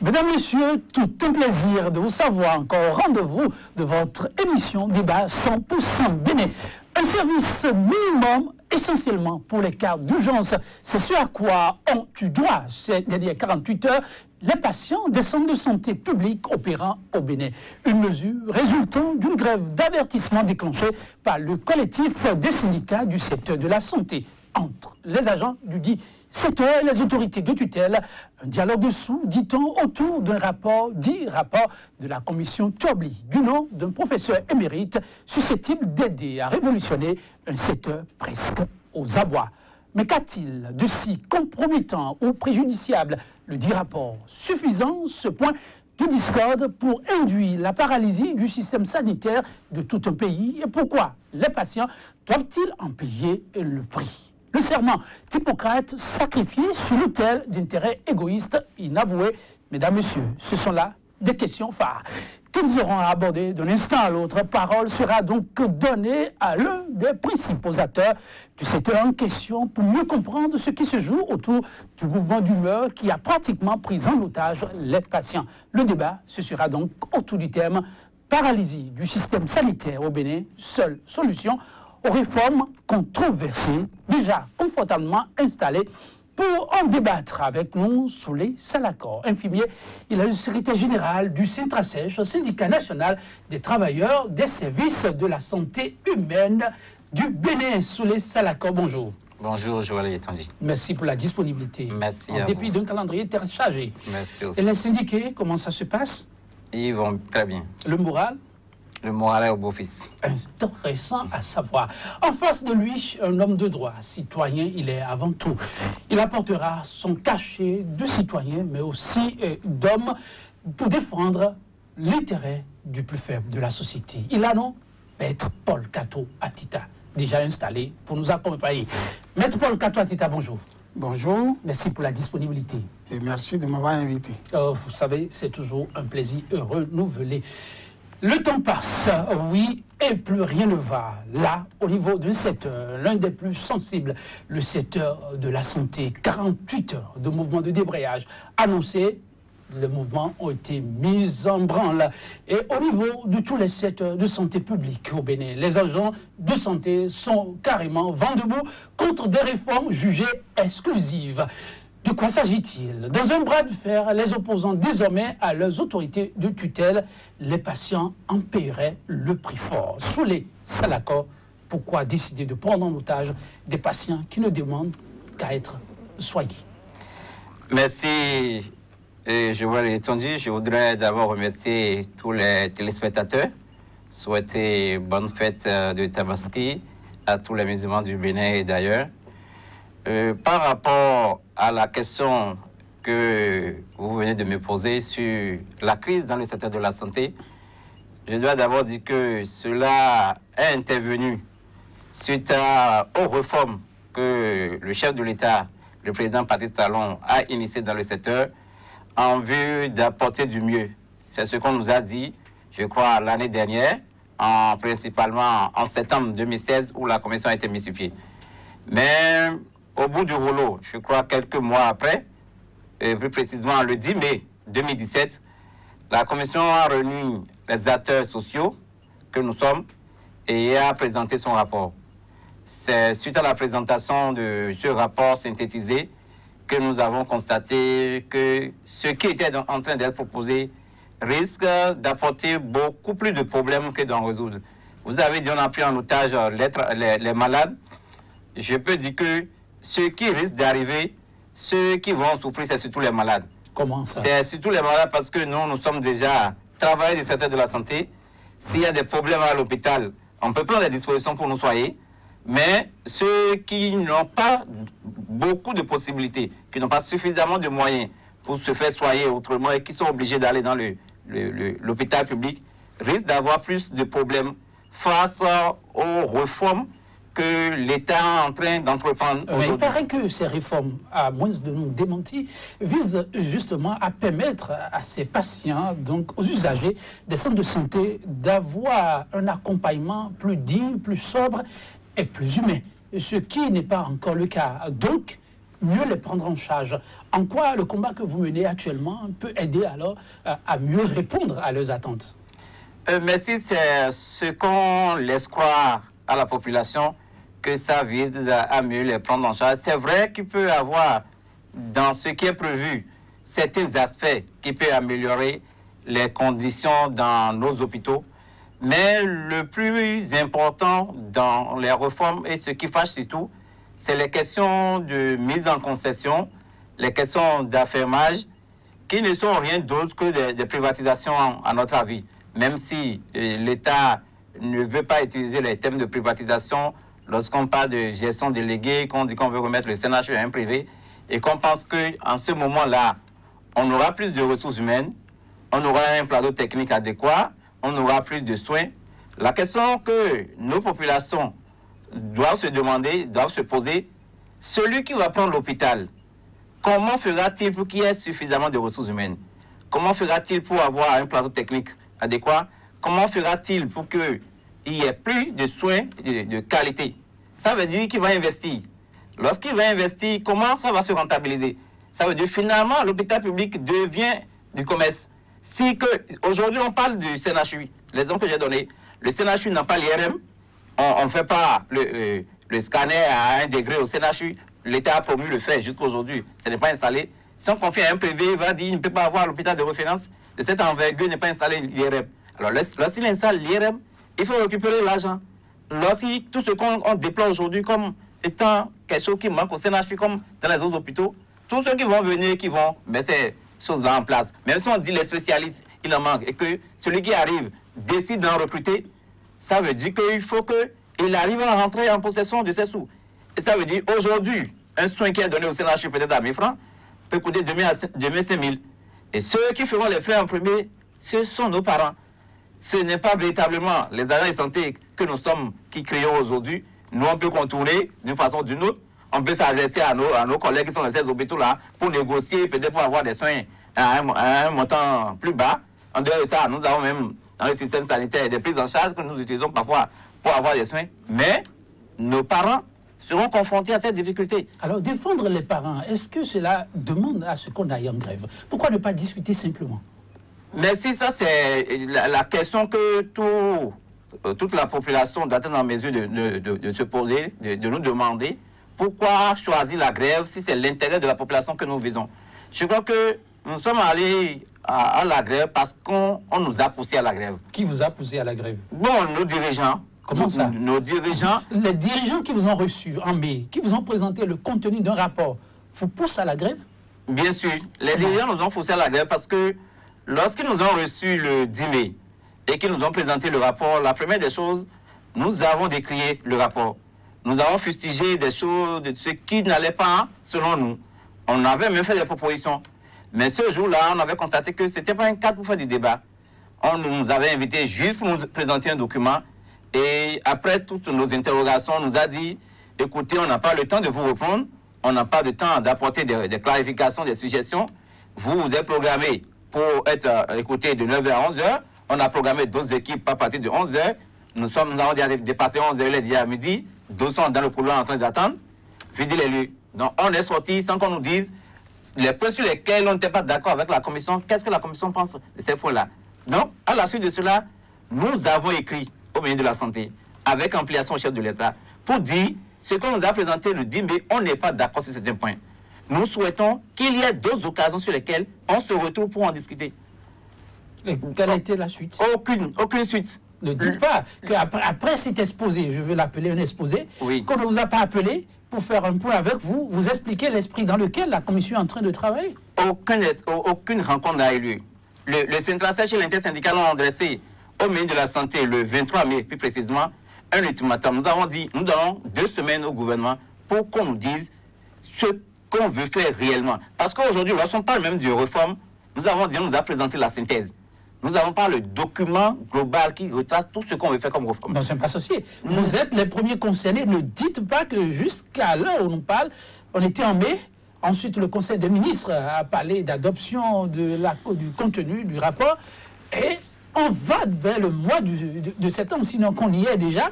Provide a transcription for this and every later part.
Mesdames, Messieurs, tout un plaisir de vous savoir encore au rendez-vous de votre émission Débat 100% Bénin. Un service minimum essentiellement pour les cas d'urgence. C'est ce à quoi ont eu droit ces dernières 48 heures les patients des centres de santé publics opérant au Bénin. Une mesure résultant d'une grève d'avertissement déclenchée par le collectif des syndicats du secteur de la santé entre les agents du dit secteur et les autorités de tutelle. Un dialogue dessous, dit-on, autour d'un rapport de la commission Tobli, du nom d'un professeur émérite susceptible d'aider à révolutionner un secteur presque aux abois. Mais qu'a-t-il de si compromettant ou préjudiciable, le dit rapport, suffisant ce point de discorde pour induire la paralysie du système sanitaire de tout un pays? Et pourquoi les patients doivent-ils en payer le prix? Le serment d'Hippocrate sacrifié sur l'autel d'intérêts égoïstes inavoués. Mesdames, Messieurs, ce sont là des questions phares que nous aurons à aborder d'un instant à l'autre. Parole sera donc donnée à l'un des principaux acteurs du secteur en question pour mieux comprendre ce qui se joue autour du mouvement d'humeur qui a pratiquement pris en otage les patients. Le débat, ce sera donc autour du thème « Paralysie du système sanitaire au Bénin, seule solution » aux réformes controversées, déjà confortablement installées. Pour en débattre avec nous, Souley Salakor, infirmier, il est le secrétaire général du Syntrasèche, syndicat national des travailleurs des services de la santé humaine du Bénin. Souley Salakor, bonjour. Bonjour, Joël Etanji. Merci pour la disponibilité. Merci. En dépit d'un calendrier très chargé. Merci aussi. Et les syndiqués, comment ça se passe? Ils vont très bien. Le moral? Le moral est au beau-fils. Intéressant à savoir. En face de lui, un homme de droit, citoyen, il est avant tout. Il apportera son cachet de citoyen, mais aussi d'homme, pour défendre l'intérêt du plus faible de la société. Il a non, Maître Paul Kato Atita, déjà installé pour nous accompagner. Maître Paul Kato Atita, bonjour. Bonjour. Merci pour la disponibilité. Et merci de m'avoir invité. Vous savez, c'est toujours un plaisir renouvelé. Le temps passe, oui, et plus rien ne va. Là, au niveau d'un secteur, l'un des plus sensibles, le secteur de la santé. 48 heures de mouvement de débrayage annoncés. Les mouvements ont été mis en branle. Et au niveau de tous les secteurs de santé publique au Bénin, les agents de santé sont carrément vent debout contre des réformes jugées exclusives. De quoi s'agit-il? Dans un bras de fer, les opposants désormais à leurs autorités de tutelle, les patients en paieraient le prix fort. Souley Salakor, pourquoi décider de prendre en otage des patients qui ne demandent qu'à être soignés? Merci, Joël Etanji. Je voudrais d'abord remercier tous les téléspectateurs, souhaiter bonne fête de Tabaski à tous les musulmans du Bénin et d'ailleurs. Par rapport à la question que vous venez de me poser sur la crise dans le secteur de la santé, je dois d'abord dire que cela est intervenu suite aux réformes que le chef de l'État, le président Patrice Talon, a initiées dans le secteur en vue d'apporter du mieux. C'est ce qu'on nous a dit, je crois, l'année dernière, principalement en septembre 2016, où la commission a été mise sur pied. Mais au bout du rouleau, je crois quelques mois après, plus précisément le 10 mai 2017, la commission a réuni les acteurs sociaux que nous sommes et a présenté son rapport. C'est suite à la présentation de ce rapport synthétisé que nous avons constaté que ce qui était en train d'être proposé risque d'apporter beaucoup plus de problèmes que d'en résoudre. Vous avez dit on a pris en otage les malades. Je peux dire que ce qui risque d'arriver, ceux qui vont souffrir, c'est surtout les malades. Comment ça? C'est surtout les malades parce que nous sommes déjà travailleurs du secteur de la santé. S'il y a des problèmes à l'hôpital, on peut prendre des dispositions pour nous soigner. Mais ceux qui n'ont pas beaucoup de possibilités, qui n'ont pas suffisamment de moyens pour se faire soigner autrement et qui sont obligés d'aller dans l'hôpital public, risquent d'avoir plus de problèmes face aux réformes que l'État est en train d'entreprendre aujourd'hui. Il paraît que ces réformes, à moins de nous démentir, visent justement à permettre à ces patients, donc aux usagers des centres de santé, d'avoir un accompagnement plus digne, plus sobre et plus humain, ce qui n'est pas encore le cas. Donc, mieux les prendre en charge. En quoi le combat que vous menez actuellement peut aider alors à mieux répondre à leurs attentes? Merci, c'est ce qu'on laisse croire à la population, que ça vise à mieux les prendre en charge. C'est vrai qu'il peut y avoir, dans ce qui est prévu, certains aspects qui peuvent améliorer les conditions dans nos hôpitaux. Mais le plus important dans les réformes, et ce qui fâche surtout, c'est les questions de mise en concession, les questions d'affermage, qui ne sont rien d'autre que des privatisations à notre avis. Même si l'État ne veut pas utiliser les termes de privatisation lorsqu'on parle de gestion déléguée, qu'on dit qu'on veut remettre le CNHU à un privé, et qu'on pense qu'en ce moment-là, on aura plus de ressources humaines, on aura un plateau technique adéquat, on aura plus de soins. La question que nos populations doivent se demander, doivent se poser, celui qui va prendre l'hôpital, comment fera-t-il pour qu'il y ait suffisamment de ressources humaines? Comment fera-t-il pour avoir un plateau technique adéquat? Comment fera-t-il pour qu'il y ait plus de soins de qualité? Ça veut dire qu'il va investir. Lorsqu'il va investir, comment ça va se rentabiliser? Ça veut dire finalement l'hôpital public devient du commerce. Si aujourd'hui on parle du CNHU, l'exemple que j'ai donné, le CNHU n'a pas l'IRM, on ne fait pas le scanner à 1 degré au CNHU, l'État a promu le faire jusqu'à aujourd'hui, ce n'est pas installé. Si on confie à un privé, il va dire qu'il ne peut pas avoir l'hôpital de référence de cette envergure, n'est pas installé l'IRM. Alors lorsqu'il installe l'IRM, il faut récupérer l'argent. Lorsqu'il tout ce qu'on déploie aujourd'hui comme étant quelque chose qui manque au CNHU, comme dans les autres hôpitaux, tous ceux qui vont venir, qui vont mettre ces choses-là en place, même si on dit les spécialistes, il en manque, et que celui qui arrive décide d'en recruter, ça veut dire qu'il faut qu'il arrive à rentrer en possession de ses sous. Et ça veut dire aujourd'hui, un soin qui est donné au CNHU peut-être à 1000 francs, peut coûter 2500. Et ceux qui feront les frais en premier, ce sont nos parents. Ce n'est pas véritablement les agents de santé que nous sommes qui créons aujourd'hui. Nous, on peut contourner d'une façon ou d'une autre. On peut s'adresser à nos collègues qui sont dans ces hôpitaux-là pour négocier, peut-être pour avoir des soins à un montant plus bas. En dehors de ça, nous avons même dans le système sanitaire des prises en charge que nous utilisons parfois pour avoir des soins. Mais nos parents seront confrontés à cette difficulté. Alors, défendre les parents, est-ce que cela demande à ce qu'on aille en grève? Pourquoi ne pas discuter simplement? Mais si ça, c'est la question que toute la population doit être en mesure de se poser, de nous demander pourquoi choisir la grève si c'est l'intérêt de la population que nous visons. Je crois que nous sommes allés à la grève parce qu'on nous a poussé à la grève. Qui vous a poussé à la grève? Bon, nos dirigeants. Comment ça? Nos dirigeants. Les dirigeants qui vous ont reçu en mai, qui vous ont présenté le contenu d'un rapport, vous poussent à la grève? Bien sûr. Les dirigeants nous ont poussé à la grève parce que lorsqu'ils nous ont reçus le 10 mai et qu'ils nous ont présenté le rapport, la première des choses, nous avons décrié le rapport. Nous avons fustigé des choses, de ce qui n'allait pas selon nous. On avait même fait des propositions. Mais ce jour-là, on avait constaté que ce n'était pas un cadre pour faire du débat. On nous avait invités juste pour nous présenter un document. Et après toutes nos interrogations, on nous a dit, écoutez, on n'a pas le temps de vous répondre. On n'a pas de temps d'apporter des clarifications, des suggestions. Vous êtes programmé pour être écouté de 9h à 11h. On a programmé d'autres équipes à partir de 11h. Nous avons déjà dépassé 11h, il est déjà à midi. D'autres sont dans le couloir en train d'attendre. Vider les lieux. Donc on est sorti sans qu'on nous dise les points sur lesquels on n'était pas d'accord avec la commission. Qu'est-ce que la commission pense de ces points-là? Donc, à la suite de cela, nous avons écrit au ministre de la Santé, avec ampliation au chef de l'État, pour dire ce qu'on nous a présenté le 10 mai, on n'est pas d'accord sur certains points. Nous souhaitons qu'il y ait d'autres occasions sur lesquelles on se retrouve pour en discuter. Et quelle a été la suite? Aucune suite. Ne dites pas qu'après cet exposé, je veux l'appeler un exposé, oui, qu'on ne vous a pas appelé pour faire un point avec vous, vous expliquer l'esprit dans lequel la commission est en train de travailler. Aucune rencontre n'a eu lieu. Le central chez l'intersyndical ont adressé au ministre de la Santé le 23 mai, plus précisément, un ultimatum. Nous avons dit, nous donnons 2 semaines au gouvernement pour qu'on nous dise ce qu'on veut faire réellement. Parce qu'aujourd'hui, lorsqu'on parle même de réforme, nous avons dit, on nous a présenté la synthèse. Nous n'avons pas le document global qui retrace tout ce qu'on veut faire comme réforme. Non, c'est pas associé. Vous êtes les premiers concernés. Ne dites pas que jusqu'à l'heure où on parle, on était en mai. Ensuite, le Conseil des ministres a parlé d'adoption du contenu du rapport. Et on va vers le mois de septembre, sinon qu'on y est déjà.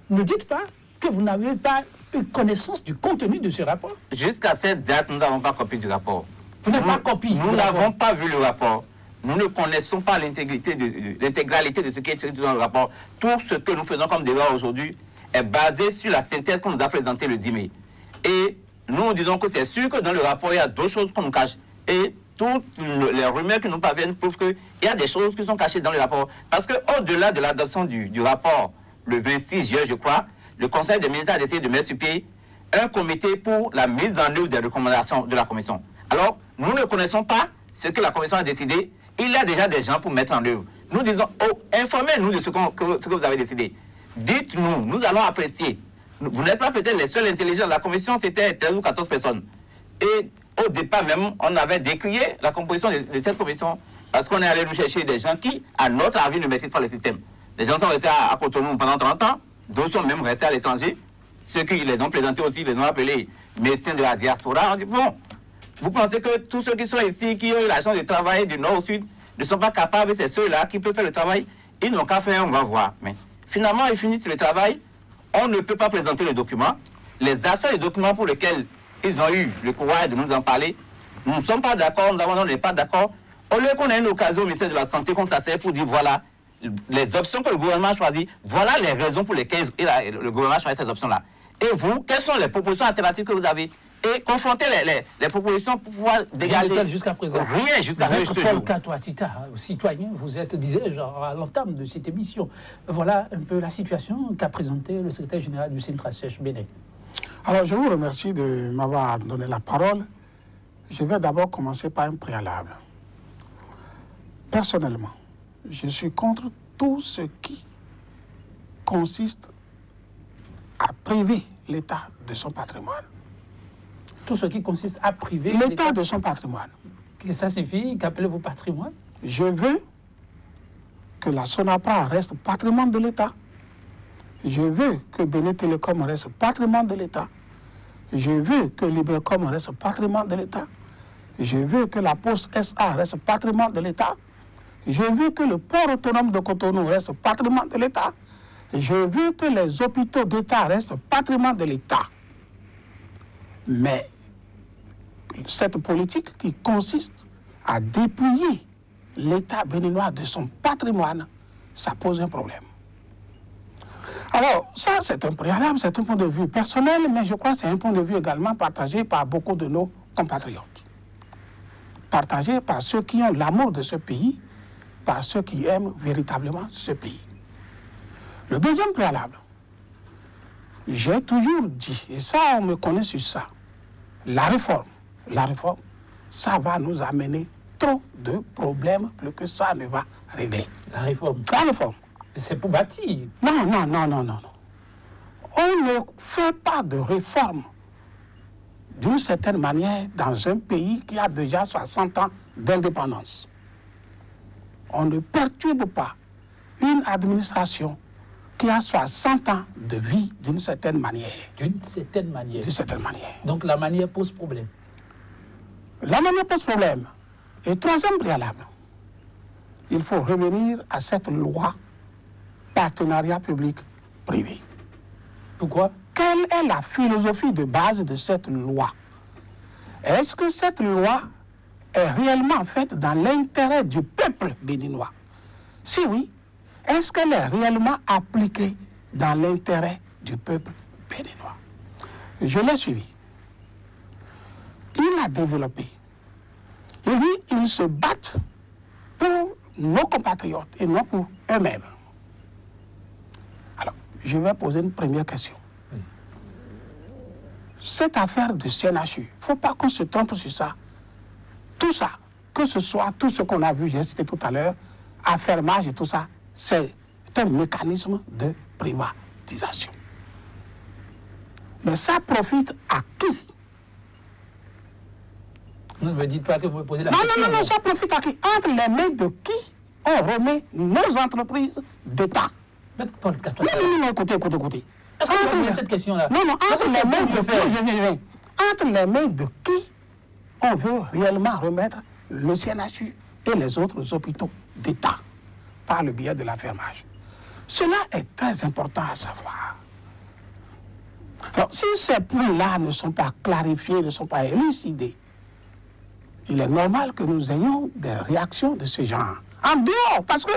Ne dites pas que vous n'avez pas eu connaissance du contenu de ce rapport? Jusqu'à cette date, nous n'avons pas copié du rapport. Vous n'avez pas copié? Nous n'avons pas vu le rapport. Nous ne connaissons pas l'intégralité de ce qui est écrit dans le rapport. Tout ce que nous faisons comme débat aujourd'hui est basé sur la synthèse qu'on nous a présentée le 10 mai. Et nous disons que c'est sûr que dans le rapport, il y a d'autres choses qu'on nous cache. Et toutes les rumeurs qui nous parviennent prouvent qu'il y a des choses qui sont cachées dans le rapport. Parce qu'au-delà de l'adoption du rapport, le 26 juillet, je crois, le Conseil des ministres a décidé de mettre sur pied un comité pour la mise en œuvre des recommandations de la Commission. Alors, nous ne connaissons pas ce que la Commission a décidé. Il y a déjà des gens pour mettre en œuvre. Nous disons, oh, informez-nous de ce que vous avez décidé. Dites-nous, nous allons apprécier. Vous n'êtes pas peut-être les seuls intelligents. La Commission, c'était 13 ou 14 personnes. Et au départ même, on avait décrié la composition de cette commission parce qu'on est allé nous chercher des gens qui, à notre avis, ne maîtrisent pas le système. Les gens sont restés à Cotonou pendant 30 ans, d'autres sont même restés à l'étranger. Ceux qui les ont présentés aussi, les ont appelés médecins de la diaspora. On dit, bon, vous pensez que tous ceux qui sont ici, qui ont eu la chance de travailler du nord au sud, ne sont pas capables, c'est ceux-là qui peuvent faire le travail, ils n'ont qu'à faire, on va voir. Mais finalement, ils finissent le travail, on ne peut pas présenter le document. Les aspects du document pour lesquels ils ont eu le courage de nous en parler, nous ne sommes pas d'accord, on n'est pas d'accord. Au lieu qu'on ait une occasion au ministère de la Santé, qu'on s'asseye pour dire voilà les options que le gouvernement a choisies, voilà les raisons pour lesquelles le gouvernement a choisi ces options-là. Et vous, quelles sont les propositions alternatives que vous avez? Et confronter les propositions pour pouvoir dégager. Jusqu'à présent. Rien jusqu'à présent. Paul Katoatita, citoyen, vous êtes, disais-je, à l'entame de cette émission. Voilà un peu la situation qu'a présentée le secrétaire général du Centre-Sèche Bénin. Alors, je vous remercie de m'avoir donné la parole. Je vais d'abord commencer par un préalable. Personnellement, je suis contre tout ce qui consiste à priver l'État de son patrimoine. Tout ce qui consiste à priver l'État de son patrimoine. Qu'est-ce que ça signifie? Qu'appelez-vous patrimoine? Je veux que la Sonapra reste patrimoine de l'État. Je veux que Bénin Télécom reste patrimoine de l'État. Je veux que Libercom reste patrimoine de l'État. Je veux que la Poste SA reste patrimoine de l'État. Je veux que le port autonome de Cotonou reste patrimoine de l'État. Je veux que les hôpitaux d'État restent patrimoine de l'État. Mais cette politique qui consiste à dépouiller l'État béninois de son patrimoine, ça pose un problème. Alors, ça, c'est un préalable, c'est un point de vue personnel, mais je crois que c'est un point de vue également partagé par beaucoup de nos compatriotes. Partagé par ceux qui ont l'amour de ce pays, par ceux qui aiment véritablement ce pays. Le deuxième préalable, j'ai toujours dit, et ça, on me connaît sur ça, la réforme, ça va nous amener trop de problèmes plus que ça ne va régler. La réforme. C'est pour bâtir. Non. On ne fait pas de réforme d'une certaine manière dans un pays qui a déjà 60 ans d'indépendance. On ne perturbe pas une administration qui a 60 ans de vie d'une certaine manière. D'une certaine manière. D'une certaine manière. Donc la manière pose problème. La manière pose problème. Et troisième préalable, il faut revenir à cette loi partenariat public-privé. Pourquoi? Quelle est la philosophie de base de cette loi? Est-ce que cette loi est réellement faite dans l'intérêt du peuple béninois? Si oui, est-ce qu'elle est réellement appliquée dans l'intérêt du peuple béninois? Je l'ai suivi. Il a développé. Et lui, ils se battent pour nos compatriotes et non pour eux-mêmes. Alors, je vais poser une première question. Cette affaire de CNHU, il ne faut pas qu'on se trompe sur ça. Tout ça, que ce soit tout ce qu'on a vu, j'ai cité tout à l'heure, affermage et tout ça, c'est un mécanisme de privatisation. Mais ça profite à qui? Ne me dites pas que vous me posez la question. Non, ça profite à qui? Entre les mains de qui on remet nos entreprises d'État? Non, écoutez. Est-ce que vous avez cette question-là? Non, entre les mains de qui? Entre les mains de qui on veut réellement remettre le CNHU et les autres hôpitaux d'État par le biais de l'affermage? Cela est très important à savoir. Alors, si ces points-là ne sont pas clarifiés, ne sont pas élucidés, il est normal que nous ayons des réactions de ce genre. En dehors, parce que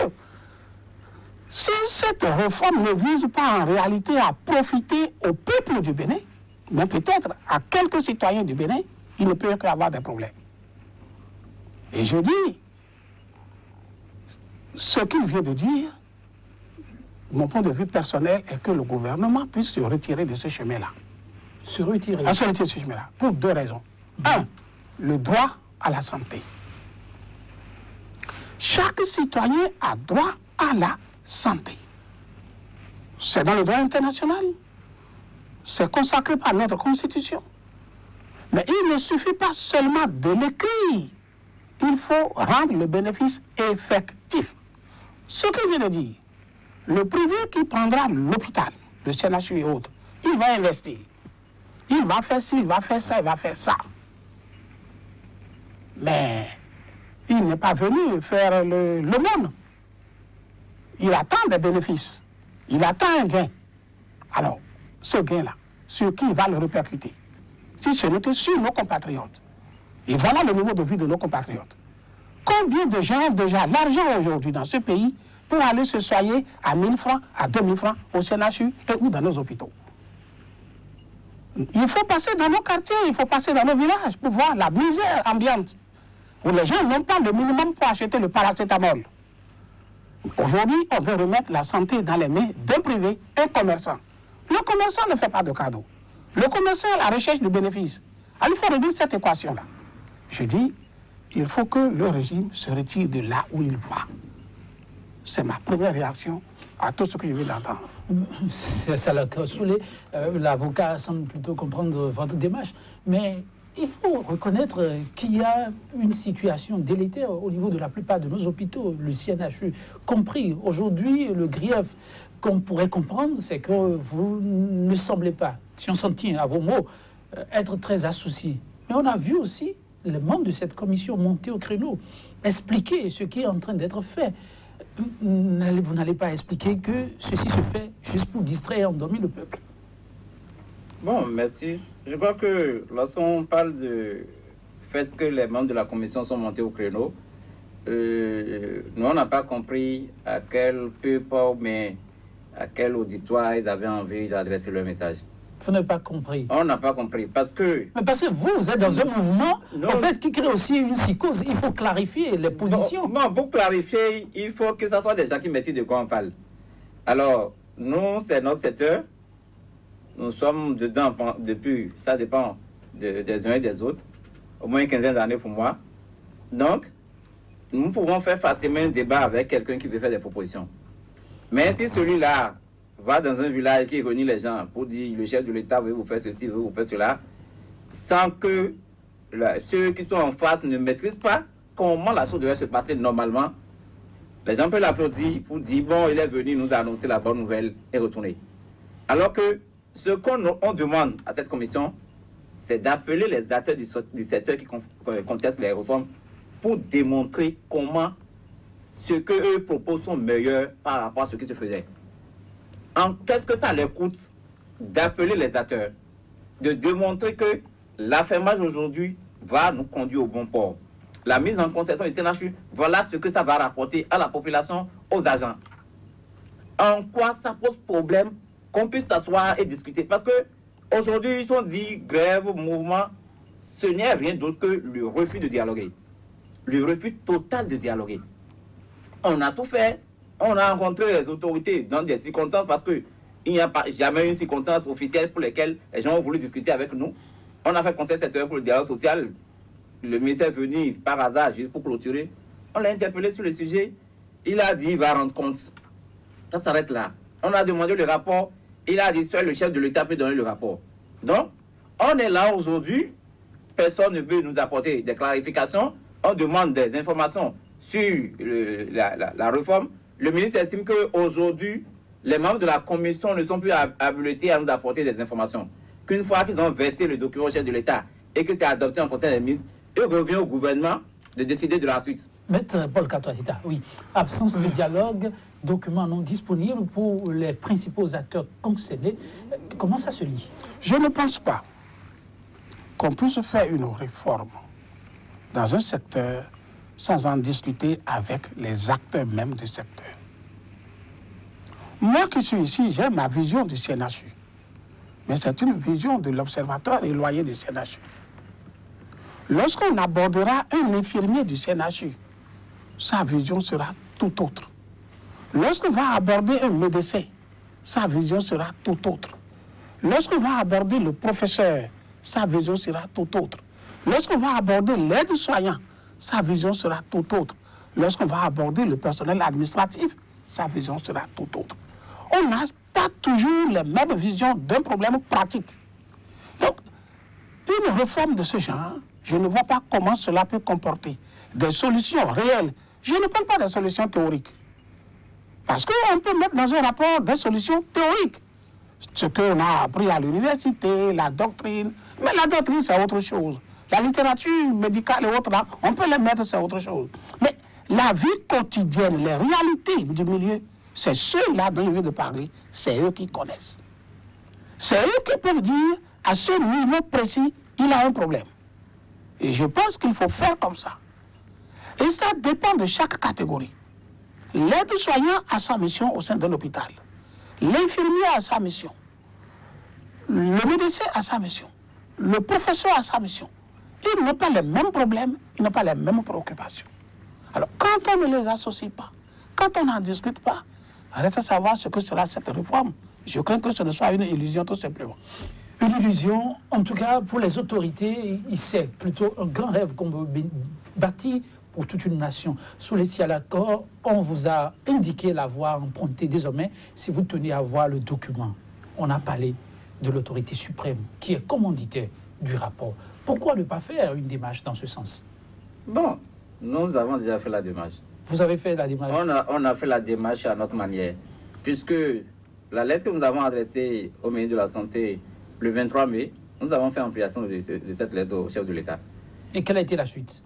si cette réforme ne vise pas en réalité à profiter au peuple du Bénin, mais peut-être à quelques citoyens du Bénin, il ne peut y avoir des problèmes. Et je dis, ce qu'il vient de dire, mon point de vue personnel est que le gouvernement puisse se retirer de ce chemin-là. Se retirer? Se retirer de ce chemin-là, pour deux raisons. Un, le droit à la santé. Chaque citoyen a droit à la santé. C'est dans le droit international. C'est consacré par notre Constitution. Mais il ne suffit pas seulement de l'écrire. Il faut rendre le bénéfice effectif. Ce qu'il vient de dire, le privé qui prendra l'hôpital, le CNHU et autres, il va investir. Il va faire ci, il va faire ça, il va faire ça. Mais il n'est pas venu faire le monde. Il attend des bénéfices. Il attend un gain. Alors, ce gain-là, sur qui il va le répercuter? Si ce n'est que sur nos compatriotes. Et voilà le niveau de vie de nos compatriotes. Combien de gens ont déjà l'argent aujourd'hui dans ce pays pour aller se soigner à 1000 francs, à 2000 francs au CNHU et ou dans nos hôpitaux? Il faut passer dans nos quartiers, il faut passer dans nos villages pour voir la misère ambiante, où les gens n'ont pas le minimum pour acheter le paracétamol. Aujourd'hui, on veut remettre la santé dans les mains d'un privé, un commerçant. Le commerçant ne fait pas de cadeaux. Le commerçant est à la recherche de bénéfices. Alors, il faut réduire cette équation-là. Je dis, il faut que le régime se retire de là où il va. C'est ma première réaction à tout ce que je viens d'entendre. Ça l'a saoulé. L'avocat semble plutôt comprendre votre démarche. Mais il faut reconnaître qu'il y a une situation délétère au niveau de la plupart de nos hôpitaux, le CNHU compris. Aujourd'hui, le grief qu'on pourrait comprendre, c'est que vous ne semblez pas, si on s'en tient à vos mots, être très assouciés. Mais on a vu aussi les membres de cette commission monter au créneau, expliquer ce qui est en train d'être fait. Vous n'allez pas expliquer que ceci se fait juste pour distraire et endormir le peuple. Bon, merci. Je crois que lorsqu'on parle du fait que les membres de la commission sont montés au créneau, nous, on n'a pas compris à quel peuple, mais à quel auditoire ils avaient envie d'adresser leur message. Vous n'avez pas compris. On n'a pas compris, parce que... Mais parce que vous êtes dans un mouvement, en fait, qui crée aussi une psychose. Il faut clarifier les positions. Bon, pour clarifier, il faut que ce soit des gens qui maîtrisent de quoi on parle. Alors, nous, c'est notre secteur. Nous sommes dedans depuis, ça dépend des uns et des autres, au moins une quinzaine d'années pour moi. Donc, nous pouvons faire facilement un débat avec quelqu'un qui veut faire des propositions. Mais si celui-là va dans un village qui réunit les gens pour dire le chef de l'État veut vous faire ceci, veut vous faire cela, sans que ceux qui sont en face ne maîtrisent pas comment la chose devrait se passer normalement, les gens peuvent l'applaudir pour dire bon, il est venu nous annoncer la bonne nouvelle et retourner. Alors que ce qu'on demande à cette commission, c'est d'appeler les acteurs du secteur qui contestent les réformes pour démontrer comment ce qu'eux proposent sont meilleurs par rapport à ce qui se faisait. Qu'est-ce que ça leur coûte d'appeler les acteurs, de démontrer que l'affermage aujourd'hui va nous conduire au bon port. La mise en concession du CNHU, voilà ce que ça va rapporter à la population, aux agents. En quoi ça pose problème qu'on puisse s'asseoir et discuter? Parce que aujourd'hui, ils ont dit grève, mouvement, ce n'est rien d'autre que le refus de dialoguer. Le refus total de dialoguer. On a tout fait. On a rencontré les autorités dans des circonstances parce qu'il n'y a pas jamais une circonstance officielle pour lesquelles les gens ont voulu discuter avec nous. On a fait conseil 7 heures pour le dialogue social. Le ministère est venu par hasard juste pour clôturer. On l'a interpellé sur le sujet. Il a dit qu'il va rendre compte. Ça s'arrête là. On a demandé le rapport. Il a dit seul le chef de l'État peut donner le rapport. Donc, on est là aujourd'hui. Personne ne veut nous apporter des clarifications. On demande des informations sur la réforme. Le ministre estime qu'aujourd'hui, les membres de la commission ne sont plus habilités à nous apporter des informations. Qu'une fois qu'ils ont versé le document au chef de l'État et que c'est adopté en conseil des ministres, il revient au gouvernement de décider de la suite. Maître Paul Katouassita, oui. Absence de dialogue documents non disponibles pour les principaux acteurs concernés. Comment ça se lit? Je ne pense pas qu'on puisse faire une réforme dans un secteur sans en discuter avec les acteurs même du secteur. Moi qui suis ici, j'ai ma vision du CNHU. Mais c'est une vision de l'observateur éloigné du CNHU. Lorsqu'on abordera un infirmier du CNHU, sa vision sera tout autre. Lorsqu'on va aborder un médecin, sa vision sera tout autre. Lorsqu'on va aborder le professeur, sa vision sera tout autre. Lorsqu'on va aborder l'aide-soignant, sa vision sera tout autre. Lorsqu'on va aborder le personnel administratif, sa vision sera tout autre. On n'a pas toujours les mêmes visions d'un problème pratique. Donc, une réforme de ce genre, je ne vois pas comment cela peut comporter des solutions réelles. Je ne parle pas des solutions théoriques. Parce qu'on peut mettre dans un rapport des solutions théoriques. Ce qu'on a appris à l'université, la doctrine. Mais la doctrine, c'est autre chose. La littérature médicale et autres, là, on peut les mettre, c'est autre chose. Mais la vie quotidienne, les réalités du milieu, c'est ceux-là dont je viens de parler, c'est eux qui connaissent. C'est eux qui peuvent dire, à ce niveau précis, il a un problème. Et je pense qu'il faut faire comme ça. Et ça dépend de chaque catégorie. L'aide-soignant a sa mission au sein de l'hôpital. L'infirmier a sa mission. Le médecin a sa mission. Le professeur a sa mission. Ils n'ont pas les mêmes problèmes, ils n'ont pas les mêmes préoccupations. Alors, quand on ne les associe pas, quand on n'en discute pas, reste à savoir ce que sera cette réforme. Je crains que ce ne soit une illusion tout simplement. Une illusion, en tout cas pour les autorités, c'est plutôt un grand rêve qu'on veut bâtir pour toute une nation. Sous les ciels d'accords, on vous a indiqué la voie empruntée. Désormais, si vous tenez à voir le document, on a parlé de l'autorité suprême qui est commanditaire du rapport. Pourquoi ne pas faire une démarche dans ce sens? Bon, nous avons déjà fait la démarche. Vous avez fait la démarche? On a fait la démarche à notre manière, puisque la lettre que nous avons adressée au ministre de la Santé le 23 mai, nous avons fait ampliation de cette lettre au chef de l'État. Et quelle a été la suite?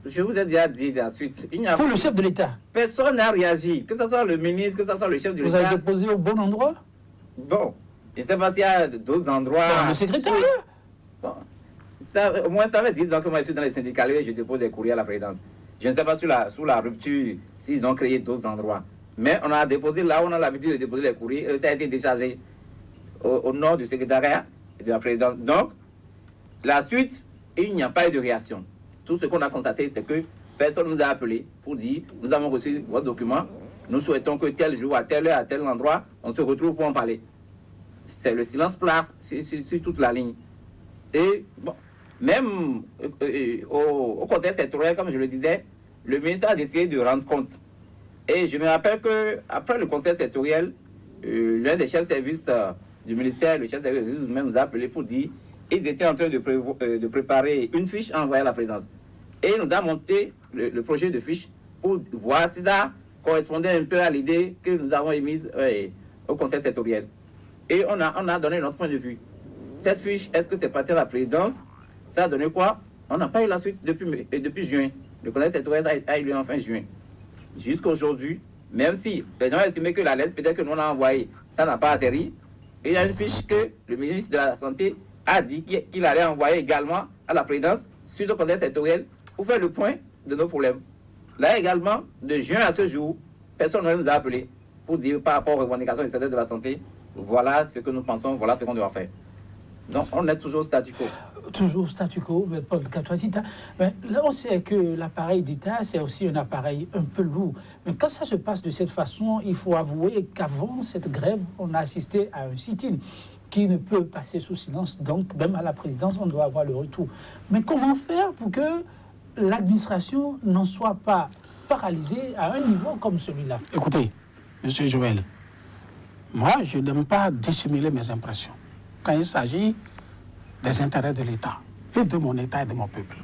Je vous ai déjà dit la suite. Pour le chef de l'État? Personne n'a réagi, que ce soit le ministre, que ce soit le chef de l'État. Vous avez déposé au bon endroit? Bon, je ne sais pas s'il y a d'autres endroits. Bon, le secrétariat? Bon. Ça, au moins, ça fait 10 ans que moi je suis dans les syndicats et je dépose des courriers à la présidence. Je ne sais pas sous la rupture s'ils ont créé d'autres endroits. Mais on a déposé là où on a l'habitude de déposer les courriers. Ça a été déchargé au nom du secrétariat et de la présidence. Donc, la suite, il n'y a pas eu de réaction. Tout ce qu'on a constaté, c'est que personne ne nous a appelé pour dire nous avons reçu votre document, nous souhaitons que tel jour, à telle heure, à tel endroit, on se retrouve pour en parler. C'est le silence plat sur toute la ligne. Et bon, même au conseil sectoriel, comme je le disais, le ministère a décidé de rendre compte. Et je me rappelle qu'après le conseil sectoriel, l'un des chefs de service du ministère, le chef de service même nous a appelé pour dire qu'ils étaient en train de préparer une fiche envoyée à la présidence. Et il nous a montré le projet de fiche pour voir si ça correspondait un peu à l'idée que nous avons émise au conseil sectoriel. Et on a donné notre point de vue. Cette fiche, est-ce que c'est parti à la présidence? Ça a donné quoi? On n'a pas eu la suite depuis juin. Le conseil sectoriel a eu lieu en fin juin. Jusqu'à aujourd'hui, même si les gens estimaient que la lettre, peut-être que nous on a envoyé, ça n'a pas atterri, il y a une fiche que le ministre de la Santé a dit qu'il allait envoyer également à la présidence sur le conseil sectoriel pour faire le point de nos problèmes. Là également, de juin à ce jour, personne ne nous a appelé pour dire par rapport aux revendications du secteur de la santé, voilà ce que nous pensons, voilà ce qu'on doit faire. Donc on est toujours statu quo. Toujours statu quo, mais pas le cas. Mais là, on sait que l'appareil d'État, c'est aussi un appareil un peu lourd. Mais quand ça se passe de cette façon, il faut avouer qu'avant cette grève, on a assisté à un sit-in qui ne peut passer sous silence. Donc, même à la présidence, on doit avoir le retour. Mais comment faire pour que l'administration n'en soit pas paralysée à un niveau comme celui-là? Écoutez, M. Joël, moi, je n'aime pas dissimuler mes impressions quand il s'agit des intérêts de l'État et de mon État et de mon peuple.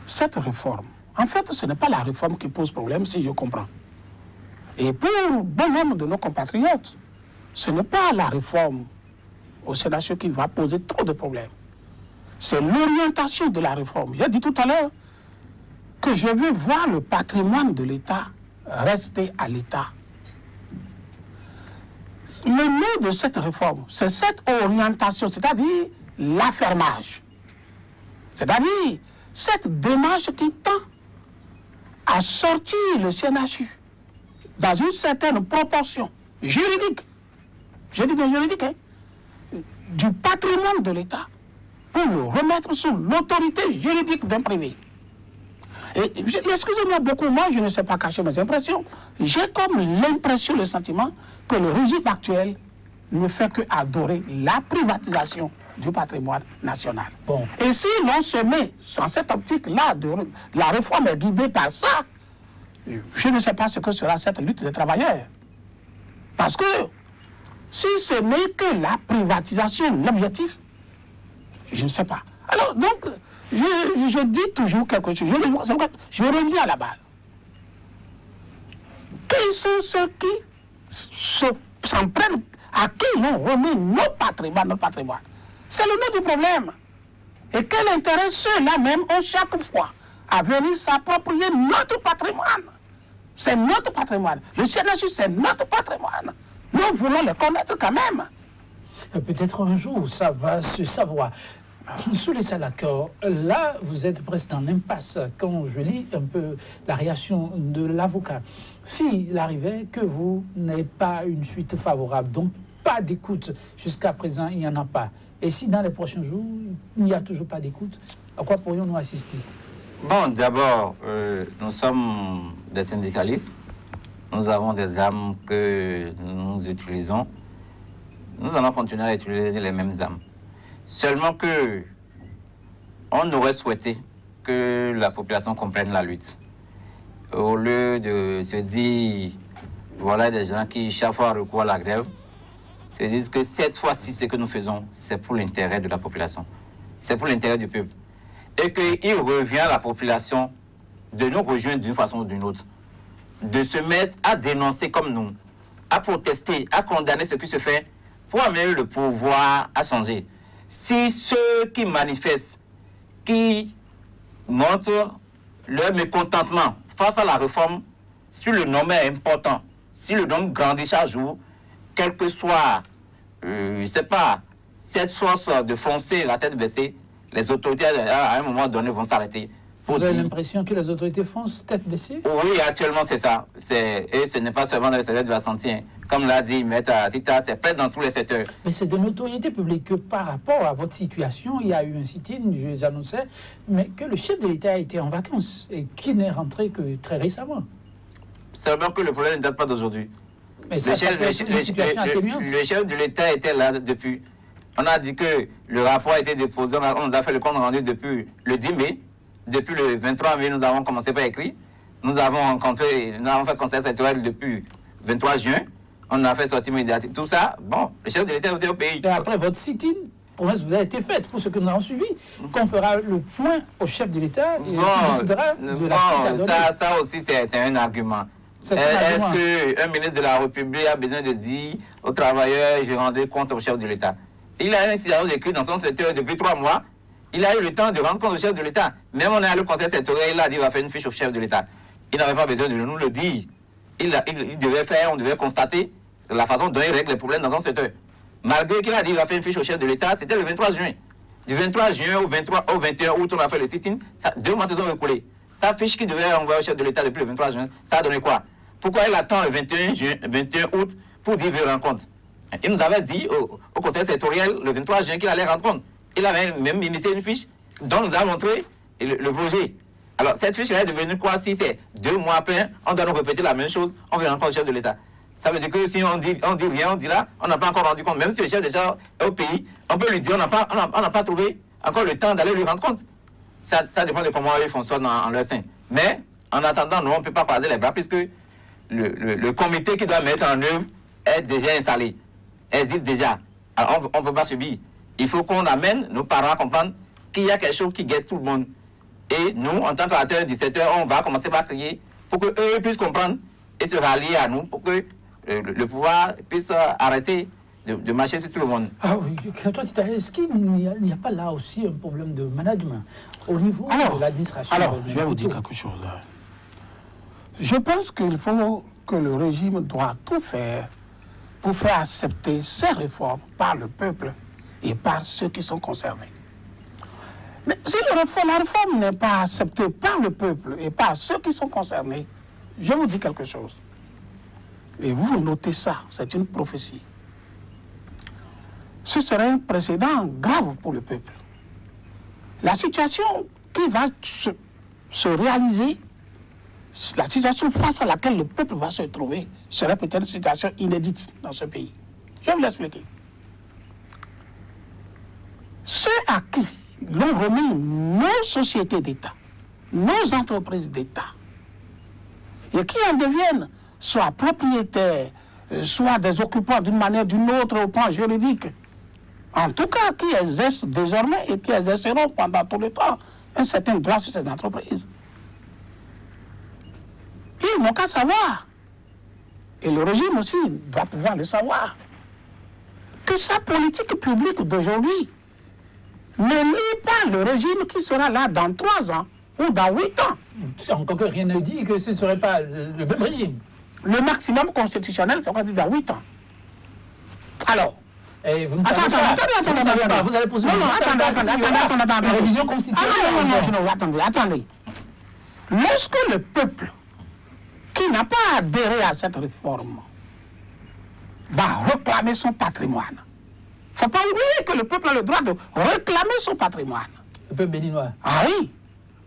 Cette réforme, en fait, ce n'est pas la réforme qui pose problème, si je comprends. Et pour bon nombre de nos compatriotes, ce n'est pas la réforme au CNHU qui va poser trop de problèmes. C'est l'orientation de la réforme. J'ai dit tout à l'heure que je veux voir le patrimoine de l'État rester à l'État le nom de cette réforme, c'est cette orientation, c'est-à-dire l'affermage. C'est-à-dire cette démarche qui tend à sortir le CNHU dans une certaine proportion juridique, je dis bien juridique, hein, du patrimoine de l'État pour le remettre sous l'autorité juridique d'un privé. Et excusez-moi beaucoup, moi je ne sais pas cacher mes impressions. J'ai comme l'impression, le sentiment que le régime actuel ne fait que adorer la privatisation du patrimoine national. Bon. Et si l'on se met dans cette optique-là, la réforme est guidée par ça, je ne sais pas ce que sera cette lutte des travailleurs. Parce que si ce n'est que la privatisation, l'objectif, je ne sais pas. Alors donc, je dis toujours quelque chose, je reviens à la base. Quels sont ceux qui s'en prennent, à qui l'on remet notre patrimoine? C'est le nom du problème. Et quel intérêt ceux-là même ont chaque fois à venir s'approprier notre patrimoine? C'est notre patrimoine. Le CNHU, c'est notre patrimoine. Nous voulons le connaître quand même. Peut-être un jour, ça va se savoir. Sous les l'accord, là, vous êtes presque dans l'impasse quand je lis un peu la réaction de l'avocat. S'il arrivait que vous n'ayez pas une suite favorable, donc pas d'écoute, jusqu'à présent, il n'y en a pas. Et si dans les prochains jours, il n'y a toujours pas d'écoute, à quoi pourrions-nous assister? Bon, d'abord, nous sommes des syndicalistes. Nous avons des armes que nous utilisons. Nous allons continuer à utiliser les mêmes armes. Seulement que on aurait souhaité que la population comprenne la lutte. Au lieu de se dire, voilà des gens qui chaque fois recourent à la grève, se disent que cette fois-ci, ce que nous faisons, c'est pour l'intérêt de la population. C'est pour l'intérêt du peuple. Et qu'il revient à la population de nous rejoindre d'une façon ou d'une autre. De se mettre à dénoncer comme nous, à protester, à condamner ce qui se fait pour amener le pouvoir à changer. Si ceux qui manifestent, qui montrent leur mécontentement face à la réforme, si le nombre est important, si le nombre grandit chaque jour, quel que soit, je ne sais pas, cette force de foncer la tête baissée, les autorités à un moment donné vont s'arrêter. Vous avez l'impression que les autorités foncent tête baissée? Oui, actuellement c'est ça. Et ce n'est pas seulement dans le secteur de la santé. Hein. Comme l'a dit Maître Tita, c'est peut-être dans tous les secteurs. Mais c'est de notoriété publique que par rapport à votre situation, il y a eu un sit-in, je les annonçais, mais que le chef de l'État a été en vacances et qui n'est rentré que très récemment. Seulement que le problème ne date pas d'aujourd'hui. Mais ça, le chef de l'État était là depuis. On a dit que le rapport a été déposé, on nous a fait le compte rendu depuis le 10 mai. Depuis le 23 mai, nous avons commencé par écrire. Nous avons fait conseil sectoriel depuis le 23 juin. On a fait sortie médiatique. Tout ça, bon, le chef de l'État était au pays. Et après votre sit-in, promesse vous a été faite pour ceux que nous avons suivis, qu'on fera le point au chef de l'État et qui décidera de la suite à donner. Ça aussi, c'est un argument. Est-ce qu'un ministre de la République a besoin de dire aux travailleurs, je rendrai compte au chef de l'État? Il a un incident écrit dans son secteur depuis 3 mois. Il a eu le temps de rendre compte au chef de l'État. Même on est allé au conseil sectoriel, il a dit qu'il va faire une fiche au chef de l'État. Il n'avait pas besoin de nous le dire. Il devait faire, on devait constater la façon dont il règle les problèmes dans son secteur. Malgré qu'il a dit qu'il va faire une fiche au chef de l'État, c'était le 23 juin. Du 23 juin au 21 août, on a fait le sit-in. 2 mois se sont écoulés. Sa fiche qu'il devait envoyer au chef de l'État depuis le 23 juin, ça a donné quoi? Pourquoi il attend le 21 août pour dire qu'il veut rendre compte? Il nous avait dit au conseil sectoriel le 23 juin qu'il allait rendre compte. Il avait même initié une fiche dont nous a montré le projet. Alors, cette fiche est devenue quoi? Si c'est 2 mois après, on doit nous répéter la même chose, on veut rendre compte au chef de l'État. Ça veut dire que si on dit rien, on dit là, on n'a pas encore rendu compte. Même si le chef déjà est au pays, on peut lui dire, on n'a pas trouvé encore le temps d'aller lui rendre compte. Ça dépend de comment ils fonctionnent en leur sein. Mais, en attendant, nous, on ne peut pas croiser les bras puisque le comité qui doit mettre en œuvre est déjà installé, existe déjà. Alors, on ne peut pas subir. Il faut qu'on amène nos parents à comprendre qu'il y a quelque chose qui guette tout le monde. Et nous, en tant qu'acteurs du secteur, on va commencer par crier pour qu'eux puissent comprendre et se rallier à nous, pour que le pouvoir puisse arrêter de marcher sur tout le monde. Ah oui, est-ce qu'il n'y a pas là aussi un problème de management au niveau de l'administration? Alors, je vais vous dire quelque chose. Je pense qu'il faut que le régime doit tout faire pour faire accepter ces réformes par le peuple et par ceux qui sont concernés. Mais si la réforme n'est pas acceptée par le peuple et par ceux qui sont concernés, je vous dis quelque chose. Et vous notez ça, c'est une prophétie. Ce serait un précédent grave pour le peuple. La situation qui va se réaliser, la situation face à laquelle le peuple va se trouver, serait peut-être une situation inédite dans ce pays. Je vais vous l'expliquer. Ceux à qui l'ont remis nos sociétés d'État, nos entreprises d'État, et qui en deviennent soit propriétaires, soit des occupants d'une manière ou d'une autre au plan juridique, en tout cas qui exercent désormais et qui exerceront pendant tout le temps un certain droit sur ces entreprises. Ils n'ont qu'à savoir, et le régime aussi doit pouvoir le savoir, que sa politique publique d'aujourd'hui ne lie pas le régime qui sera là dans 3 ans ou dans 8 ans. Encore que rien ne dit que ce ne serait pas le même régime. Le maximum constitutionnel, c'est qu'on dit dans 8 ans. Alors, et vous ne savez pas. Vous allez poser une révision constitutionnelle. Attendez. Lorsque le peuple qui n'a pas adhéré à cette réforme va réclamer son patrimoine, il ne faut pas oublier que le peuple a le droit de réclamer son patrimoine. Le peuple béninois. Ah oui,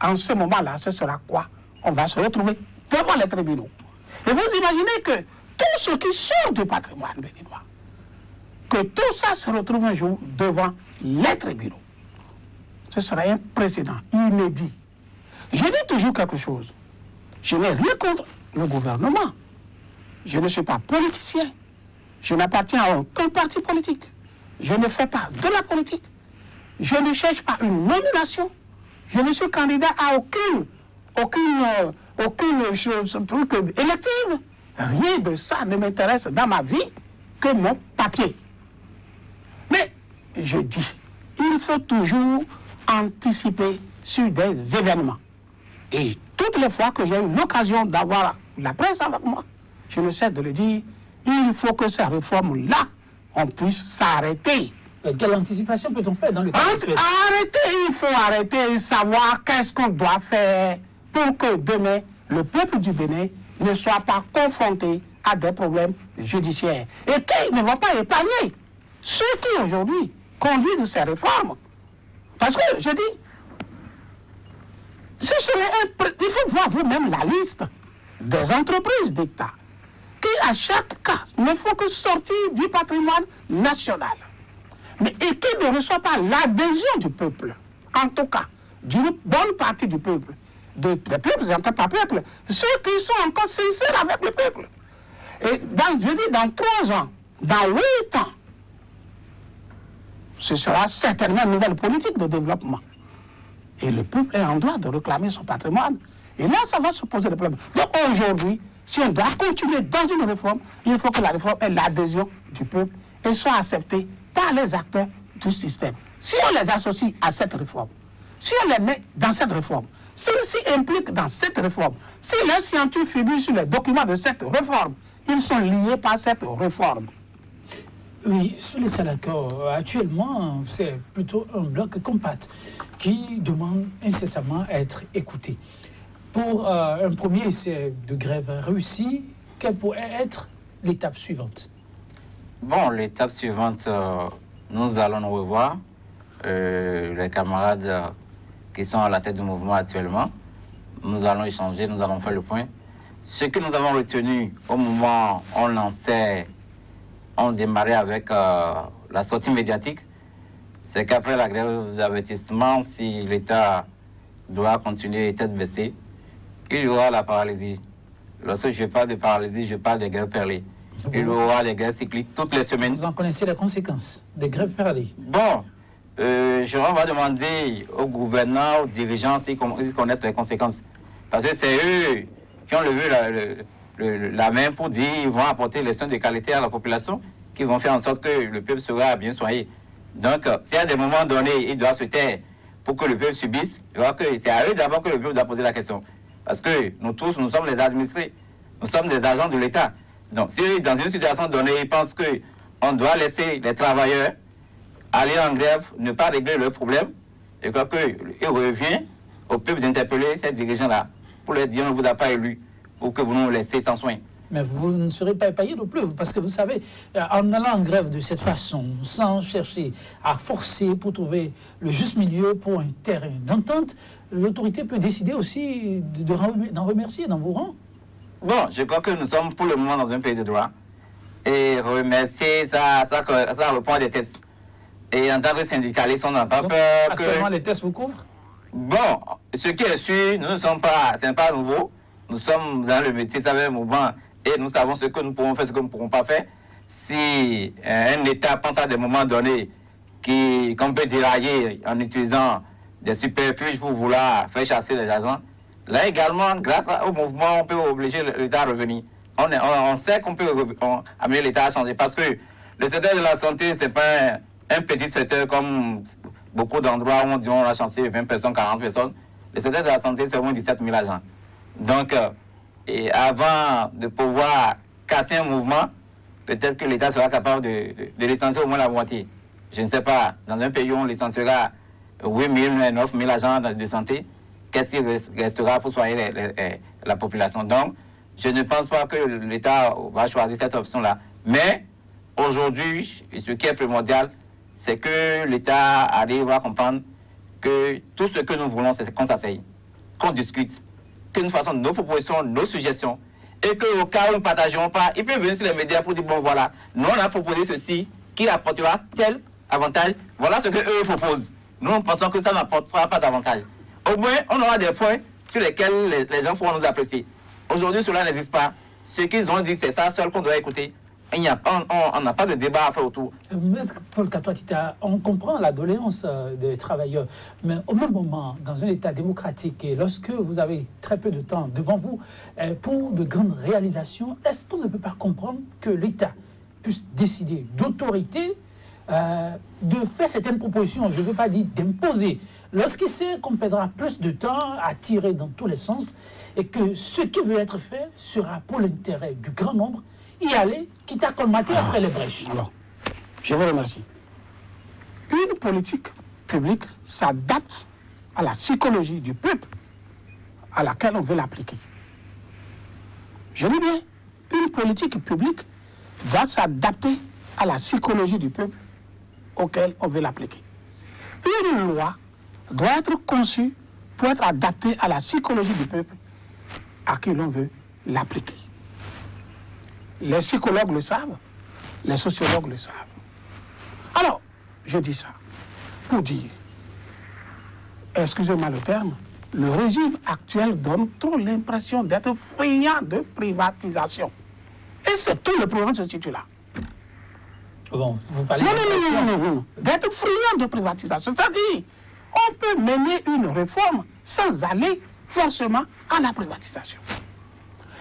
en ce moment-là, ce sera quoi? On va se retrouver devant les tribunaux. Et vous imaginez que tout ce qui sort du patrimoine béninois, que tout ça se retrouve un jour devant les tribunaux. Ce serait un précédent inédit. Je dis toujours quelque chose. Je n'ai rien contre le gouvernement. Je ne suis pas politicien. Je n'appartiens à aucun parti politique. Je ne fais pas de la politique. Je ne cherche pas une nomination. Je ne suis candidat à aucune chose élective. Rien de ça ne m'intéresse dans ma vie que mon papier. Mais je dis, il faut toujours anticiper sur des événements. Et toutes les fois que j'ai eu l'occasion d'avoir la presse avec moi, je ne sais de le dire, il faut que ces réformes-là, on puisse s'arrêter. Quelle anticipation peut-on faire dans le cas il faut arrêter et savoir qu'est-ce qu'on doit faire pour que demain, le peuple du Bénin ne soit pas confronté à des problèmes judiciaires. Et qu'ils ne vont pas épargner ceux qui aujourd'hui conduisent ces réformes. Parce que, je dis, ce serait il faut voir vous-même la liste des entreprises d'État qui, à chaque cas, ne font que sortir du patrimoine national. Mais et qui ne reçoit pas l'adhésion du peuple, en tout cas, d'une bonne partie du peuple, des peuples et pas peuple, ceux qui sont encore sincères avec le peuple. Et je dis, dans 3 ans, dans 8 ans, ce sera certainement une nouvelle politique de développement. Et le peuple est en droit de réclamer son patrimoine. Et là, ça va se poser des problèmes. Donc aujourd'hui, si on doit continuer dans une réforme, il faut que la réforme ait l'adhésion du peuple et soit acceptée par les acteurs du système. Si on les associe à cette réforme, si on les met dans cette réforme, s'ils s'y impliquent dans cette réforme, si les scientifiques figurent sur les documents de cette réforme, ils sont liés par cette réforme. Oui, sur les Salakor, actuellement, c'est plutôt un bloc compact qui demande incessamment à être écouté. Pour un premier essai de grève réussi, quelle pourrait être l'étape suivante? Bon, l'étape suivante, nous allons nous revoir, les camarades qui sont à la tête du mouvement actuellement. Nous allons échanger, nous allons faire le point. Ce que nous avons retenu au moment où on démarrait avec la sortie médiatique, c'est qu'après la grève d'avertissement, si l'État doit continuer tête baissée, il y aura la paralysie. Lorsque je parle de paralysie, je parle des grèves perlées. Il y aura les grèves cycliques toutes les semaines. Vous en connaissez les conséquences des grèves perlées? Bon, on va demander aux gouvernants, aux dirigeants s'ils connaissent les conséquences. Parce que c'est eux qui ont levé la main pour dire qu'ils vont apporter les soins de qualité à la population, qui vont faire en sorte que le peuple sera bien soigné. Donc, si à des moments donnés, il doit se taire pour que le peuple subisse, c'est à eux d'abord que le peuple doit poser la question. Parce que nous tous, nous sommes les administrés, nous sommes des agents de l'État. Donc, si dans une situation donnée, ils pensent qu'on doit laisser les travailleurs aller en grève, ne pas régler leurs problèmes, je crois qu'il revient au peuple d'interpeller ces dirigeants-là pour leur dire on ne vous a pas élu pour que vous nous laissez sans soin. Mais vous ne serez pas épargné non plus, parce que vous savez, en allant en grève de cette façon, sans chercher à forcer pour trouver le juste milieu pour un terrain d'entente, l'autorité peut décider aussi d'en remercier dans vos rangs. Bon, je crois que nous sommes pour le moment dans un pays de droit. Et remercier, ça répond à des tests. Et en tant que syndicalistes, on n'a pas peur que... Actuellement, les tests vous couvrent? Bon, ce qui est sûr, nous ne sommes pas... Ce n'est pas nouveau. Nous sommes dans le métier, ça fait un mouvement. Et nous savons ce que nous pouvons faire, ce que nous ne pourrons pas faire. Si un État pense à des moments donnés qu'on peut dérailler en utilisant des superfuges pour vouloir faire chasser les agents, là également, grâce au mouvement, on peut obliger l'État à revenir. On sait qu'on peut amener l'État à changer parce que le secteur de la santé, ce n'est pas un petit secteur comme beaucoup d'endroits où on dit on a chancé 20 personnes, 40 personnes. Le secteur de la santé, c'est au moins 17 000 agents. Donc, et avant de pouvoir casser un mouvement, peut-être que l'État sera capable de licencier au moins la moitié. Je ne sais pas, dans un pays où on licenciera 8 000, 9 000 agents de santé, qu'est-ce qui restera pour soigner la population? Donc, je ne pense pas que l'État va choisir cette option-là. Mais, aujourd'hui, ce qui est primordial, c'est que l'État arrive à comprendre que tout ce que nous voulons, c'est qu'on s'asseye, qu'on discute, que nous fassons nos propositions, nos suggestions, et qu'au cas où nous ne partageons pas, ils peuvent venir sur les médias pour dire, bon voilà, nous on a proposé ceci, qui apportera tel avantage, voilà ce qu'eux proposent. Nous pensons que ça n'apportera pas d'avantage. Au moins, on aura des points sur lesquels les gens pourront nous apprécier. Aujourd'hui, cela n'existe pas. Ce qu'ils ont dit, c'est ça seul qu'on doit écouter. On n'a pas de débat à faire autour. Maître Paul Katoa-Tita, on comprend la doléance des travailleurs, mais au même moment, dans un État démocratique, et lorsque vous avez très peu de temps devant vous pour de grandes réalisations, est-ce qu'on ne peut pas comprendre que l'État puisse décider d'autorité, de faire certaines propositions, je ne veux pas dire d'imposer, lorsqu'il sait qu'on perdra plus de temps à tirer dans tous les sens, et que ce qui veut être fait sera pour l'intérêt du grand nombre, y aller, quitte à colmater après les brèches. Alors, je vous remercie. Une politique publique s'adapte à la psychologie du peuple à laquelle on veut l'appliquer. Je dis bien, une politique publique doit s'adapter à la psychologie du peuple auquel on veut l'appliquer. Une loi doit être conçue pour être adaptée à la psychologie du peuple à qui l'on veut l'appliquer. Les psychologues le savent, les sociologues le savent. Alors, je dis ça pour dire, excusez-moi le terme, le régime actuel donne trop l'impression d'être friand de privatisation. Et c'est tout le problème se situe là. Bon, vous parlez non. D'être friand de privatisation. C'est-à-dire, on peut mener une réforme sans aller forcément à la privatisation.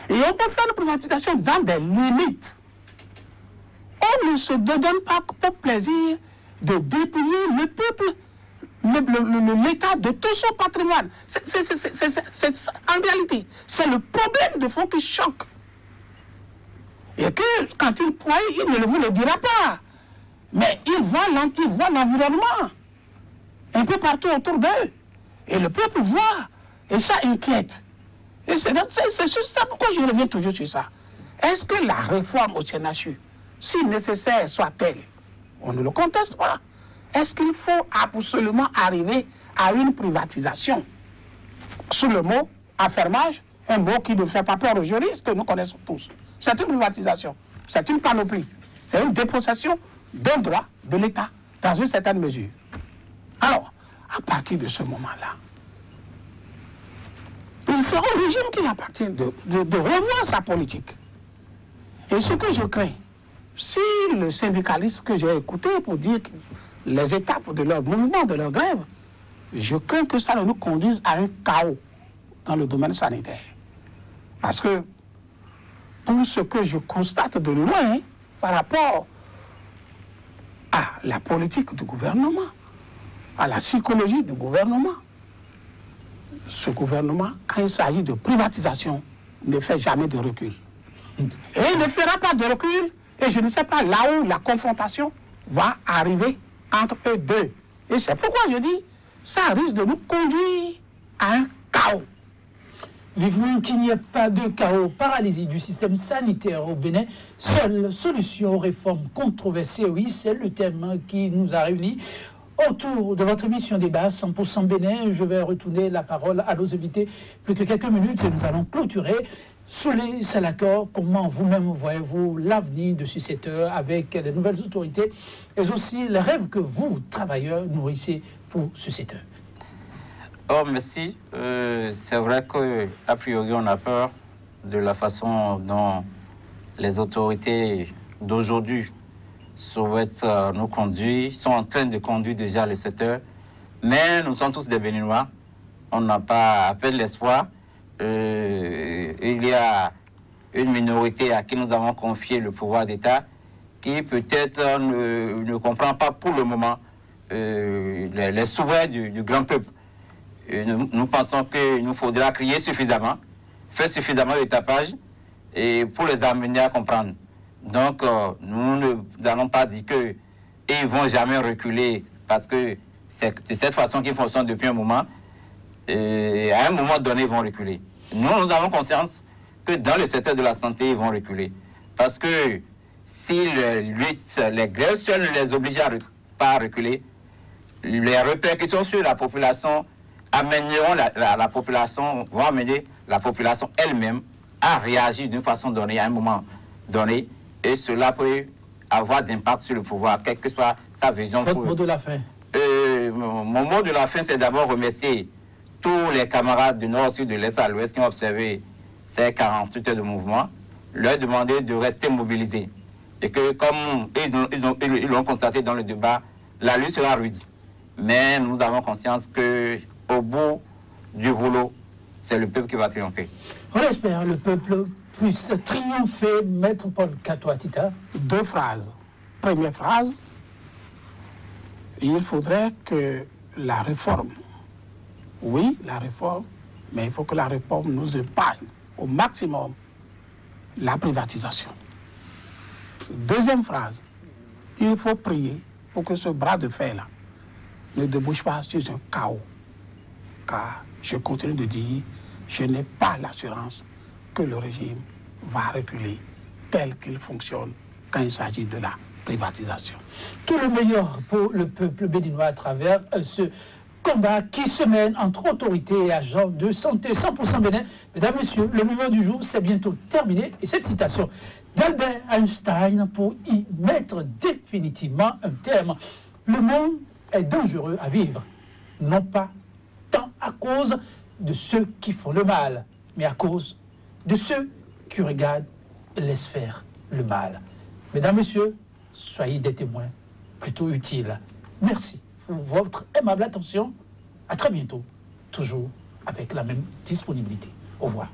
Et on peut faire la privatisation dans des limites. On ne se donne pas pour plaisir de dépouiller le peuple, l'État de tout son patrimoine. En réalité, c'est le problème de fond qui choque. Et que quand il croit, il ne vous le dira pas. Mais il voit l'environnement un peu partout autour d'eux. Et le peuple voit. Et ça inquiète. Et c'est juste ça pourquoi je reviens toujours sur ça. Est-ce que la réforme au CNHU, si nécessaire soit-elle, on ne le conteste pas. Est-ce qu'il faut absolument arriver à une privatisation? Sous le mot affermage, un mot qui ne fait pas peur aux juristes, que nous connaissons tous. C'est une privatisation, c'est une panoplie, c'est une dépossession d'un droit de l'État dans une certaine mesure. Alors, à partir de ce moment-là, il faut au régime qu'il appartient de revoir sa politique. Et ce que je crains, si le syndicaliste que j'ai écouté pour dire les étapes de leur mouvement, de leur grève, je crains que ça ne nous conduise à un chaos dans le domaine sanitaire. Parce que, pour ce que je constate de loin, par rapport à la politique du gouvernement, à la psychologie du gouvernement, ce gouvernement, quand il s'agit de privatisation, ne fait jamais de recul. Et il ne fera pas de recul. Et je ne sais pas là où la confrontation va arriver entre eux deux. Et c'est pourquoi je dis, ça risque de nous conduire à un chaos. Vivement qu'il n'y ait pas de chaos, paralysie du système sanitaire au Bénin. Seule solution aux réformes controversées, oui, c'est le thème qui nous a réunis. Autour de votre émission débat 100% Bénin, je vais retourner la parole à nos invités. Plus que quelques minutes et nous allons clôturer. Souley Salakor, comment vous-même voyez-vous l'avenir de ce secteur avec les nouvelles autorités et aussi les rêves que vous, travailleurs, nourrissez pour ce secteur? Oh, merci. C'est vrai qu'a priori, on a peur de la façon dont les autorités d'aujourd'hui souhaitent nous conduire, sont en train de conduire déjà le secteur. Mais nous sommes tous des Béninois. On n'a pas à peine l'espoir. Il y a une minorité à qui nous avons confié le pouvoir d'État qui peut-être ne comprend pas pour le moment les souhaits du grand peuple. Nous pensons qu'il nous faudra crier suffisamment, faire suffisamment de tapage et pour les amener à comprendre. Donc, nous n'allons pas dire qu'ils ne vont jamais reculer parce que c'est de cette façon qu'ils fonctionnent depuis un moment. Et à un moment donné, ils vont reculer. Nous avons conscience que dans le secteur de la santé, ils vont reculer. Parce que si les grèves seules ne les obligent pas à reculer, les repères qui sont sur la population amèneront la population, vont amener la population elle-même à réagir d'une façon donnée, à un moment donné. Et cela peut avoir d'impact sur le pouvoir, quelle que soit sa vision. Votre mot de la fin. Mon mot de la fin, c'est d'abord remercier tous les camarades du Nord, Sud, de l'Est à l'Ouest qui ont observé ces 48 heures de mouvement, leur demander de rester mobilisés. Et que, comme ils l'ont constaté dans le débat, la lutte sera rude. Mais nous avons conscience qu'au bout du rouleau, c'est le peuple qui va triompher. On espère le peuple puisse triompher. Maître Paul Kato-Atita. 2 phrases. Première phrase, il faudrait que la réforme, oui, la réforme, mais il faut que la réforme nous épargne au maximum la privatisation. Deuxième phrase, il faut prier pour que ce bras de fer-là ne débouche pas sur un chaos. Car je continue de dire, je n'ai pas l'assurance que le régime va reculer tel qu'il fonctionne quand il s'agit de la privatisation. Tout le meilleur pour le peuple béninois à travers ce combat qui se mène entre autorités et agents de santé 100% Bénin. Mesdames, Messieurs, le mouvement du jour, c'est bientôt terminé. Et cette citation d'Albert Einstein pour y mettre définitivement un terme. Le monde est dangereux à vivre, non pas tant à cause de ceux qui font le mal, mais à cause de ceux qui regardent et laissent faire le mal. Mesdames, Messieurs, soyez des témoins plutôt utiles. Merci pour votre aimable attention. À très bientôt, toujours avec la même disponibilité. Au revoir.